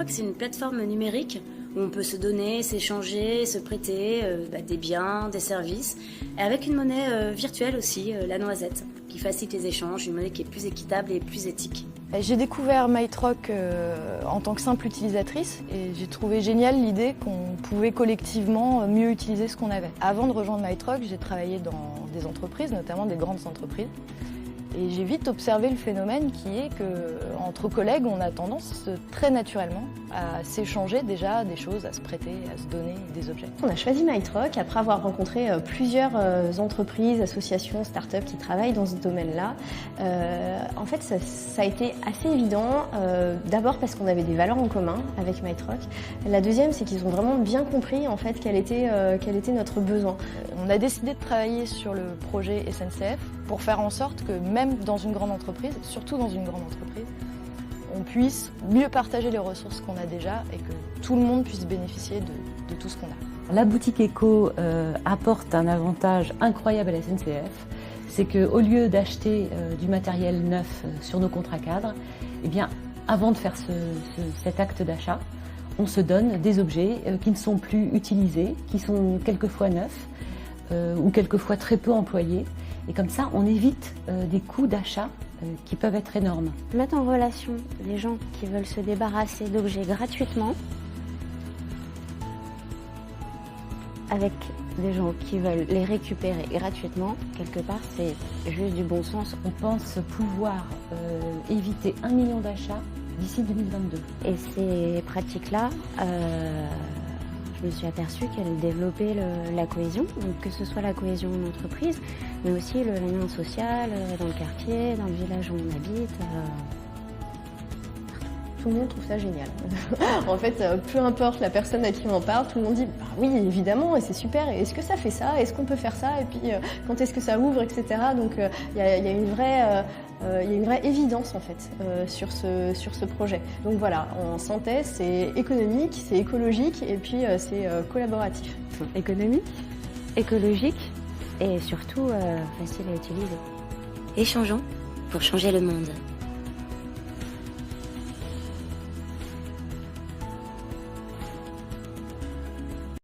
MyTruck, c'est une plateforme numérique où on peut se donner, s'échanger, se prêter des biens, des services, et avec une monnaie virtuelle aussi, la noisette, qui facilite les échanges, une monnaie qui est plus équitable et plus éthique. J'ai découvert MyTruck en tant que simple utilisatrice et j'ai trouvé génial l'idée qu'on pouvait collectivement mieux utiliser ce qu'on avait. Avant de rejoindre MyTruck, j'ai travaillé dans des entreprises, notamment des grandes entreprises. Et j'ai vite observé le phénomène qui est qu'entre collègues, on a tendance très naturellement à s'échanger déjà des choses, à se prêter, à se donner des objets. On a choisi MyTruck après avoir rencontré plusieurs entreprises, associations, startups qui travaillent dans ce domaine-là. En fait, ça a été assez évident, d'abord parce qu'on avait des valeurs en commun avec MyTruck. La deuxième, c'est qu'ils ont vraiment bien compris en fait quel était notre besoin. On a décidé de travailler sur le projet SNCF pour faire en sorte que même dans une grande entreprise, surtout dans une grande entreprise, on puisse mieux partager les ressources qu'on a déjà et que tout le monde puisse bénéficier de tout ce qu'on a. La boutique éco apporte un avantage incroyable à la SNCF, c'est qu'au lieu d'acheter du matériel neuf sur nos contrats cadres, eh bien, avant de faire cet acte d'achat, on se donne des objets qui ne sont plus utilisés, qui sont quelquefois neufs ou quelquefois très peu employés. Et comme ça, on évite des coûts d'achat qui peuvent être énormes. Mettre en relation les gens qui veulent se débarrasser d'objets gratuitement avec des gens qui veulent les récupérer gratuitement, quelque part, c'est juste du bon sens. On pense pouvoir éviter 1 million d'achats d'ici 2022. Et ces pratiques-là, je me suis aperçue qu'elles développaient la cohésion, donc que ce soit la cohésion d'entreprise, mais aussi le lien social dans le quartier, dans le village où on habite. Tout le monde trouve ça génial. En fait, peu importe la personne à qui on en parle, tout le monde dit bah oui, évidemment, et c'est super. Et est-ce que ça fait ça? Est-ce qu'on peut faire ça? Et puis quand est-ce que ça ouvre, etc. Donc il y a une vraie évidence en fait sur ce projet. Donc voilà, en synthèse, c'est économique, c'est écologique et puis c'est collaboratif. Économique, écologique et surtout facile à utiliser. Échangeons pour changer le monde.